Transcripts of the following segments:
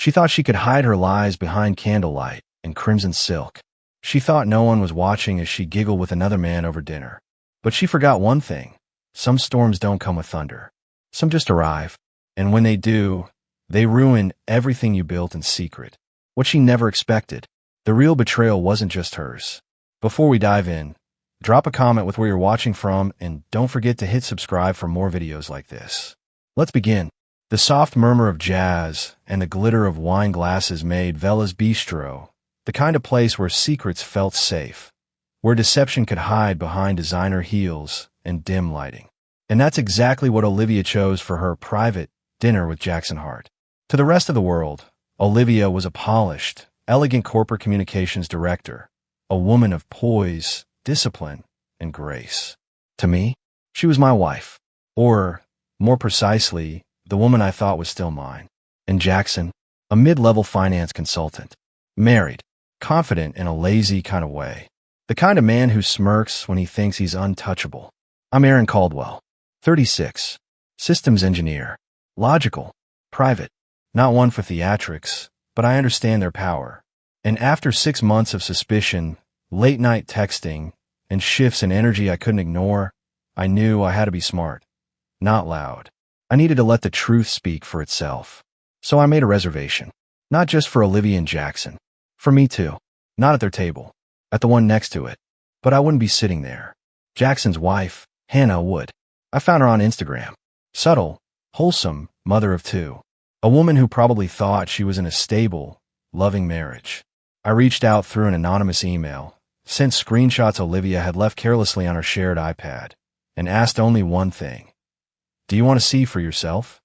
She thought she could hide her lies behind candlelight and crimson silk. She thought no one was watching as she giggled with another man over dinner. But she forgot one thing. Some storms don't come with thunder. Some just arrive. And when they do, they ruin everything you built in secret. What she never expected. The real betrayal wasn't just hers. Before we dive in, drop a comment with where you're watching from, and don't forget to hit subscribe for more videos like this. Let's begin. The soft murmur of jazz and the glitter of wine glasses made Vella's Bistro the kind of place where secrets felt safe, where deception could hide behind designer heels and dim lighting. And that's exactly what Olivia chose for her private dinner with Jackson Hart. To the rest of the world, Olivia was a polished, elegant corporate communications director, a woman of poise, discipline, and grace. To me, she was my wife, or, more precisely, the woman I thought was still mine. And Jackson, a mid-level finance consultant, married, confident in a lazy kind of way, the kind of man who smirks when he thinks he's untouchable. I'm Aaron Caldwell, 36, systems engineer, logical, private, not one for theatrics, but I understand their power. And after 6 months of suspicion, late-night texting, and shifts in energy I couldn't ignore, I knew I had to be smart, not loud. I needed to let the truth speak for itself. So I made a reservation, not just for Olivia and Jackson, for me too. Not at their table, at the one next to it. But I wouldn't be sitting there. Jackson's wife, Hannah, would. I found her on Instagram. Subtle, wholesome, mother of 2. A woman who probably thought she was in a stable, loving marriage. I reached out through an anonymous email, sent screenshots Olivia had left carelessly on her shared iPad, and asked only one thing. Do you want to see for yourself?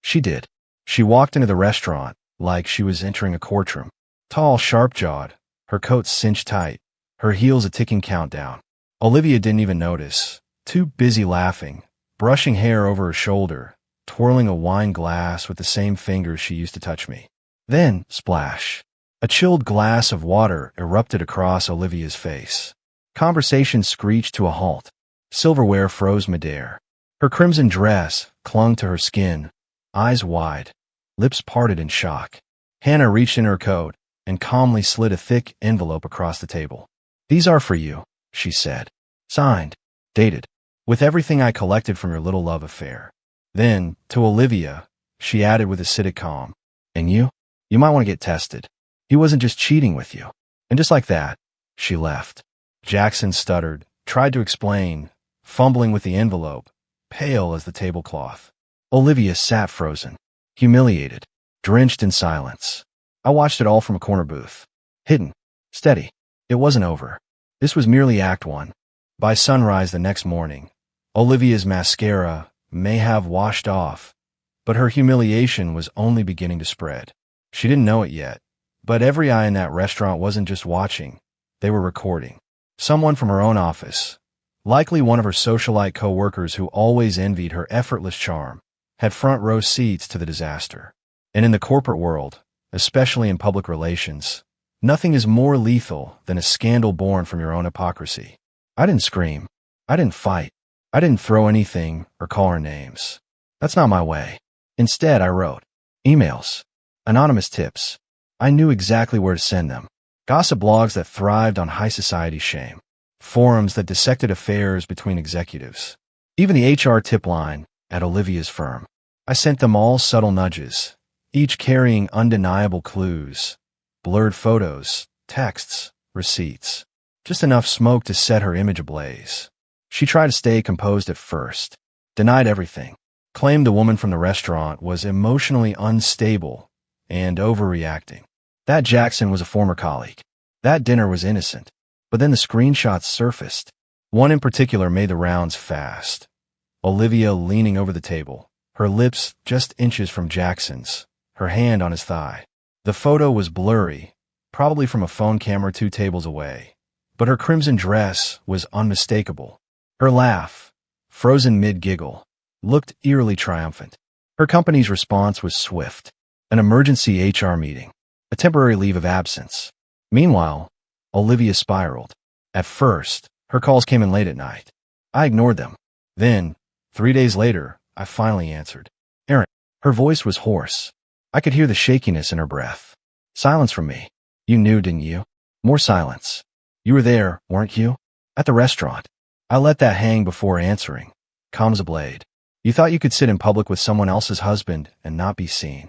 She did. She walked into the restaurant like she was entering a courtroom. Tall, sharp-jawed, her coat cinched tight, her heels a ticking countdown. Olivia didn't even notice, too busy laughing, brushing hair over her shoulder, twirling a wine glass with the same fingers she used to touch me. Then, splash. A chilled glass of water erupted across Olivia's face. Conversation screeched to a halt. Silverware froze midair. Her crimson dress clung to her skin, eyes wide, lips parted in shock. Hannah reached in her coat and calmly slid a thick envelope across the table. These are for you, she said. Signed, dated, with everything I collected from your little love affair. Then, to Olivia, she added with acidic calm, and you might want to get tested. He wasn't just cheating with you. And just like that, she left. Jackson stuttered, tried to explain, fumbling with the envelope, pale as the tablecloth. Olivia sat frozen, humiliated, drenched in silence. I watched it all from a corner booth. Hidden, steady. It wasn't over. This was merely Act 1. By sunrise the next morning, Olivia's mascara may have washed off, but her humiliation was only beginning to spread. She didn't know it yet, but every eye in that restaurant wasn't just watching. They were recording. Someone from her own office, likely one of her socialite co-workers who always envied her effortless charm, had front row seats to the disaster. And in the corporate world, especially in public relations, nothing is more lethal than a scandal born from your own hypocrisy. I didn't scream. I didn't fight. I didn't throw anything or call her names. That's not my way. Instead, I wrote emails, anonymous tips. I knew exactly where to send them. Gossip blogs that thrived on high society shame. Forums that dissected affairs between executives. Even the HR tip line at Olivia's firm. I sent them all subtle nudges, each carrying undeniable clues, blurred photos, texts, receipts. Just enough smoke to set her image ablaze. She tried to stay composed at first, denied everything, claimed the woman from the restaurant was emotionally unstable and overreacting. That Jackson was a former colleague. That dinner was innocent. But then the screenshots surfaced. One in particular made the rounds fast. Olivia leaning over the table, her lips just inches from Jackson's, her hand on his thigh. The photo was blurry, probably from a phone camera 2 tables away, but her crimson dress was unmistakable. Her laugh, frozen mid-giggle, looked eerily triumphant. Her company's response was swift. An emergency HR meeting. A temporary leave of absence. Meanwhile, Olivia spiraled. At first, her calls came in late at night. I ignored them. Then, 3 days later, I finally answered. Aaron. Her voice was hoarse, I could hear the shakiness in her breath. Silence from me. You knew, didn't you? More silence. You were there, weren't you? At the restaurant. I let that hang before answering. Calm as a blade. You thought you could sit in public with someone else's husband and not be seen.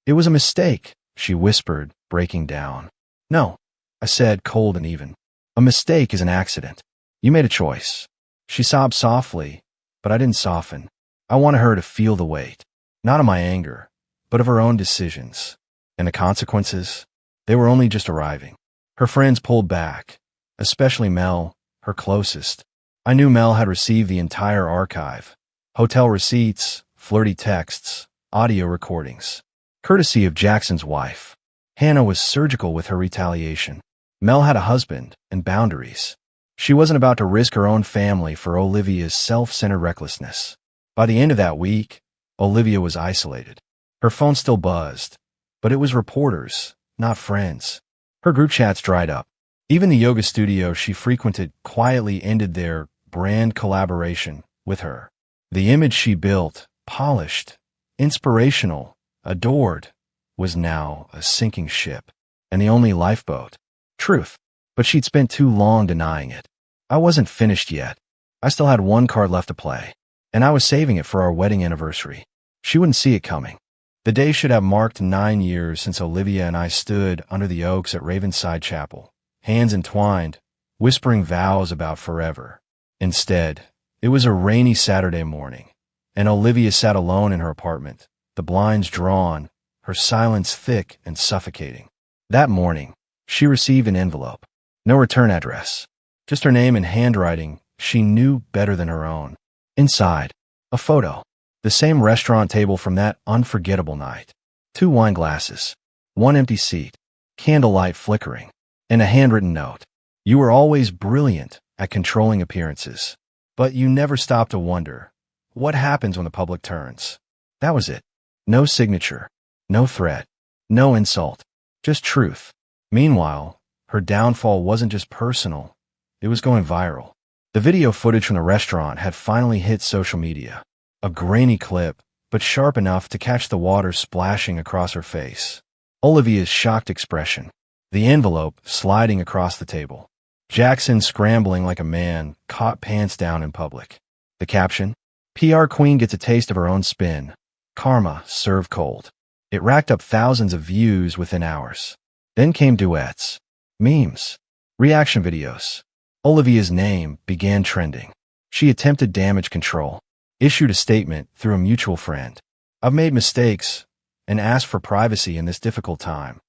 It was a mistake, she whispered, breaking down. No, I said, cold and even. A mistake is an accident. You made a choice. She sobbed softly, but I didn't soften. I wanted her to feel the weight, not of my anger, but of her own decisions. And the consequences? They were only just arriving. Her friends pulled back, especially Mel, her closest. I knew Mel had received the entire archive. Hotel receipts, flirty texts, audio recordings. Courtesy of Jackson's wife. Hannah was surgical with her retaliation. Mel had a husband and boundaries. She wasn't about to risk her own family for Olivia's self-centered recklessness. By the end of that week, Olivia was isolated. Her phone still buzzed, but it was reporters, not friends. Her group chats dried up. Even the yoga studio she frequented quietly ended their brand collaboration with her. The image she built, polished, inspirational, adored, was now a sinking ship, and the only lifeboat. Truth. But she'd spent too long denying it. I wasn't finished yet. I still had one card left to play, and I was saving it for our wedding anniversary. She wouldn't see it coming. The day should have marked 9 years since Olivia and I stood under the oaks at Ravenside Chapel, hands entwined, whispering vows about forever. Instead, it was a rainy Saturday morning, and Olivia sat alone in her apartment, the blinds drawn, her silence thick and suffocating. That morning, she received an envelope. No return address. Just her name in handwriting she knew better than her own. Inside, a photo. The same restaurant table from that unforgettable night. 2 wine glasses. 1 empty seat. Candlelight flickering. And a handwritten note. You were always brilliant at controlling appearances. But you never stopped to wonder, what happens when the public turns? That was it. No signature. No threat. No insult. Just truth. Meanwhile, her downfall wasn't just personal. It was going viral. The video footage from the restaurant had finally hit social media. A grainy clip, but sharp enough to catch the water splashing across her face. Olivia's shocked expression. The envelope sliding across the table. Jackson scrambling like a man, caught pants down in public. The caption? PR queen gets a taste of her own spin. Karma served cold. It racked up thousands of views within hours. Then came duets, memes, reaction videos. Olivia's name began trending. She attempted damage control. Issued a statement through a mutual friend. I've made mistakes and asked for privacy in this difficult time.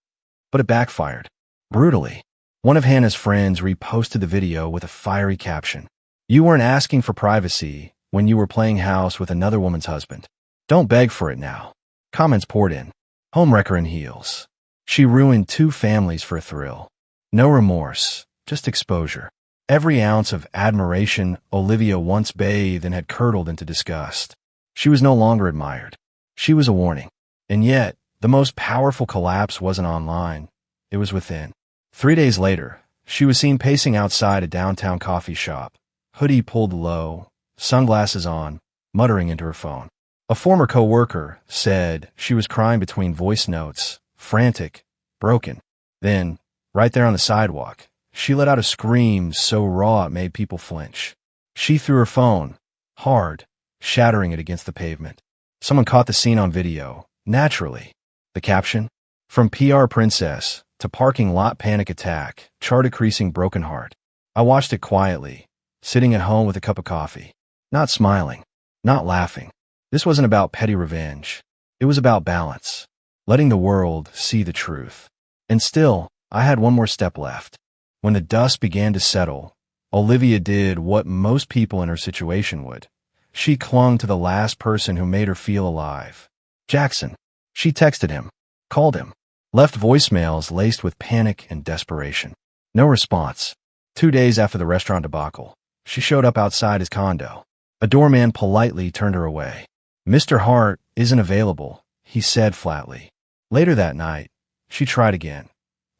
But it backfired. Brutally. One of Hannah's friends reposted the video with a fiery caption. You weren't asking for privacy when you were playing house with another woman's husband. Don't beg for it now. Comments poured in. Homewrecker in heels. She ruined 2 families for a thrill. No remorse, just exposure. Every ounce of admiration Olivia once bathed and had curdled into disgust. She was no longer admired. She was a warning. And yet, the most powerful collapse wasn't online. It was within. 3 days later, she was seen pacing outside a downtown coffee shop, hoodie pulled low, sunglasses on, muttering into her phone. A former co-worker said she was crying between voice notes, frantic, broken. Then, right there on the sidewalk, she let out a scream so raw it made people flinch. She threw her phone, hard, shattering it against the pavement. Someone caught the scene on video, naturally. The caption? From PR princess to parking lot panic attack, chart creasing broken heart. I watched it quietly, sitting at home with a cup of coffee. Not smiling, not laughing. This wasn't about petty revenge. It was about balance. Letting the world see the truth. And still, I had one more step left. When the dust began to settle, Olivia did what most people in her situation would. She clung to the last person who made her feel alive. Jackson. She texted him, called him, left voicemails laced with panic and desperation. No response. 2 days after the restaurant debacle, she showed up outside his condo. A doorman politely turned her away. Mr. Hart isn't available, he said flatly. Later that night, she tried again,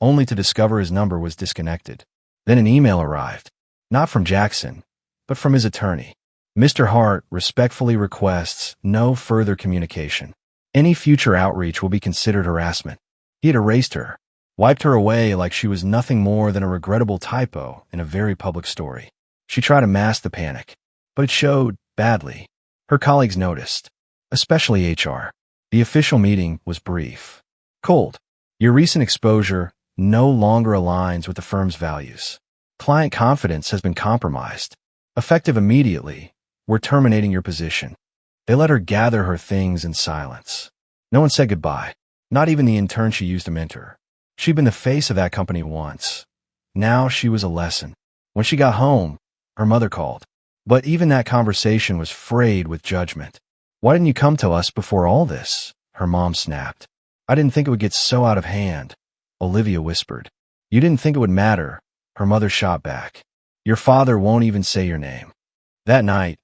only to discover his number was disconnected. Then an email arrived, not from Jackson, but from his attorney. Mr. Hart respectfully requests no further communication. Any future outreach will be considered harassment. He had erased her, wiped her away like she was nothing more than a regrettable typo in a very public story. She tried to mask the panic, but it showed badly. Her colleagues noticed, especially HR. The official meeting was brief. Cold. Your recent exposure no longer aligns with the firm's values. Client confidence has been compromised. Effective immediately, we're terminating your position. They let her gather her things in silence. No one said goodbye, not even the intern she used to mentor. She'd been the face of that company once. Now she was a lesson. When she got home, her mother called. But even that conversation was frayed with judgment. Why didn't you come to us before all this? Her mom snapped. I didn't think it would get so out of hand, Olivia whispered. You didn't think it would matter, her mother shot back. Your father won't even say your name. That night,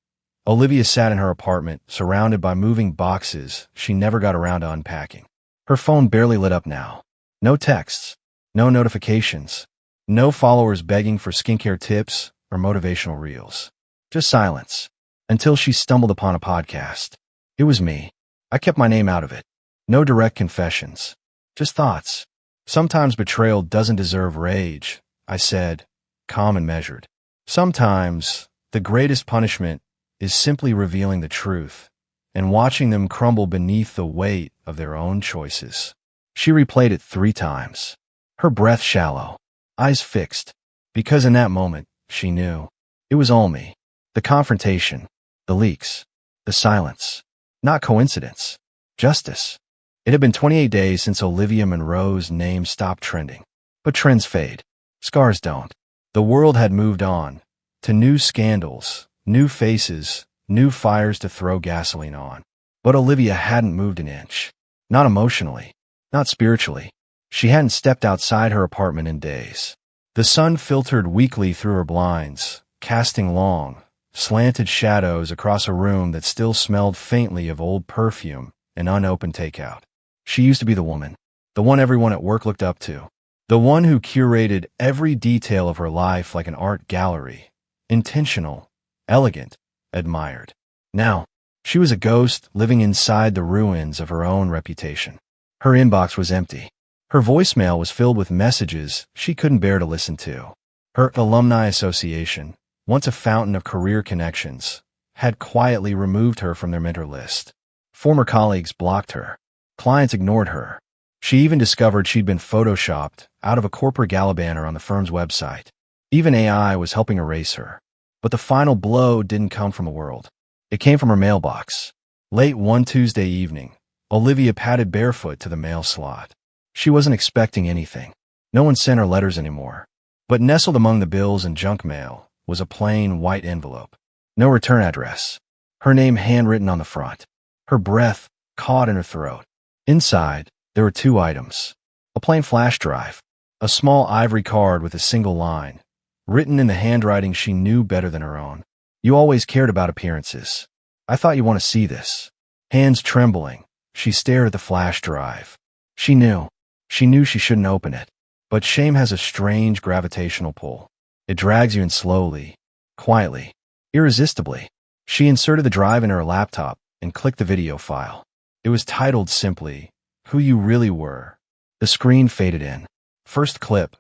Olivia sat in her apartment, surrounded by moving boxes she never got around to unpacking. Her phone barely lit up now. No texts, no notifications, no followers begging for skincare tips or motivational reels. Just silence, until she stumbled upon a podcast. It was me. I kept my name out of it. No direct confessions, just thoughts. Sometimes betrayal doesn't deserve rage, I said, calm and measured. Sometimes the greatest punishment is simply revealing the truth and watching them crumble beneath the weight of their own choices. She replayed it 3 times, her breath shallow, eyes fixed, because in that moment, she knew. It was all me. The confrontation, the leaks, the silence. Not coincidence. Justice. It had been 28 days since Olivia Monroe's name stopped trending. But trends fade. Scars don't. The world had moved on to new scandals, new faces, new fires to throw gasoline on. But Olivia hadn't moved an inch. Not emotionally. Not spiritually. She hadn't stepped outside her apartment in days. The sun filtered weakly through her blinds, casting long, slanted shadows across a room that still smelled faintly of old perfume and unopened takeout. She used to be the woman, the one everyone at work looked up to, the one who curated every detail of her life like an art gallery, intentional, elegant, admired. Now, she was a ghost living inside the ruins of her own reputation. Her inbox was empty. Her voicemail was filled with messages she couldn't bear to listen to. Her alumni association, once a fountain of career connections, had quietly removed her from their mentor list. Former colleagues blocked her. Clients ignored her. She even discovered she'd been photoshopped out of a corporate gala banner on the firm's website. Even AI was helping erase her. But the final blow didn't come from a world. It came from her mailbox. Late one Tuesday evening, Olivia padded barefoot to the mail slot. She wasn't expecting anything. No one sent her letters anymore. But nestled among the bills and junk mail was a plain white envelope. No return address. Her name handwritten on the front. Her breath caught in her throat. Inside, there were 2 items. A plain flash drive. A small ivory card with a single line, written in the handwriting she knew better than her own. You always cared about appearances. I thought you'd want to see this. Hands trembling, she stared at the flash drive. She knew she shouldn't open it. But shame has a strange gravitational pull. It drags you in slowly, quietly, irresistibly. She inserted the drive in her laptop and clicked the video file. It was titled simply, Who You Really Were. The screen faded in. First clip,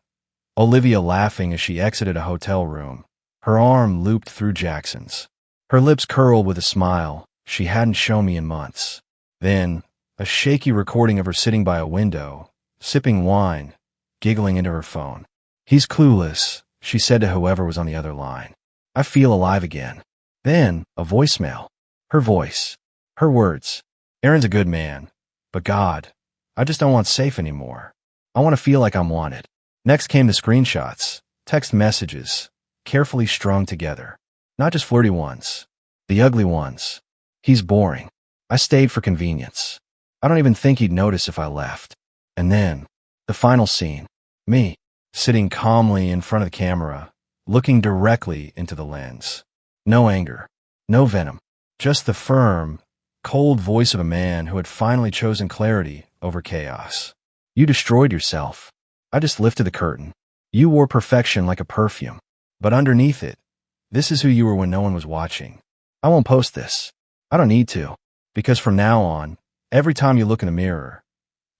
Olivia laughing as she exited a hotel room, her arm looped through Jackson's. Her lips curled with a smile she hadn't shown me in months. Then, a shaky recording of her sitting by a window, sipping wine, giggling into her phone. He's clueless, she said to whoever was on the other line. I feel alive again. Then, a voicemail. Her voice. Her words. Aaron's a good man. But God, I just don't want safe anymore. I want to feel like I'm wanted. Next came the screenshots, text messages, carefully strung together. Not just flirty ones. The ugly ones. He's boring. I stayed for convenience. I don't even think he'd notice if I left. And then, the final scene. Me, sitting calmly in front of the camera, looking directly into the lens. No anger. No venom. Just the firm, cold voice of a man who had finally chosen clarity over chaos. You destroyed yourself. I just lifted the curtain. You wore perfection like a perfume. But underneath it, this is who you were when no one was watching. I won't post this. I don't need to. Because from now on, Every time you look in the mirror,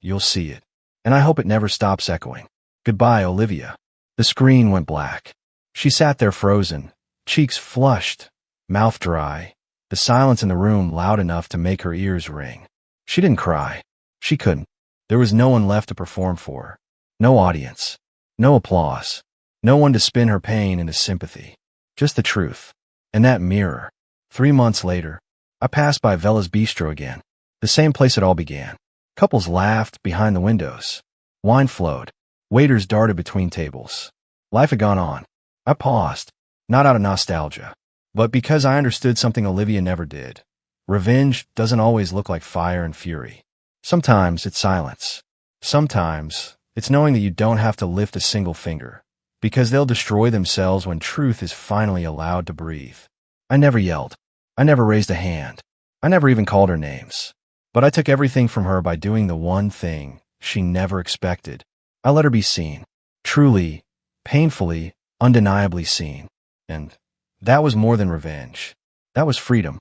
you'll see it. And I hope it never stops echoing. Goodbye, Olivia. The screen went black. She sat there frozen, cheeks flushed, mouth dry, the silence in the room loud enough to make her ears ring. She didn't cry. She couldn't. There was no one left to perform for her. No audience. No applause. No one to spin her pain into sympathy. Just the truth. And that mirror. 3 months later, I passed by Vella's Bistro again. The same place it all began. Couples laughed behind the windows. Wine flowed. Waiters darted between tables. Life had gone on. I paused, not out of nostalgia, but because I understood something Olivia never did. Revenge doesn't always look like fire and fury. Sometimes it's silence. Sometimes it's knowing that you don't have to lift a single finger, because they'll destroy themselves when truth is finally allowed to breathe. I never yelled. I never raised a hand. I never even called her names. But I took everything from her by doing the one thing she never expected. I let her be seen. Truly, painfully, undeniably seen. And that was more than revenge. That was freedom.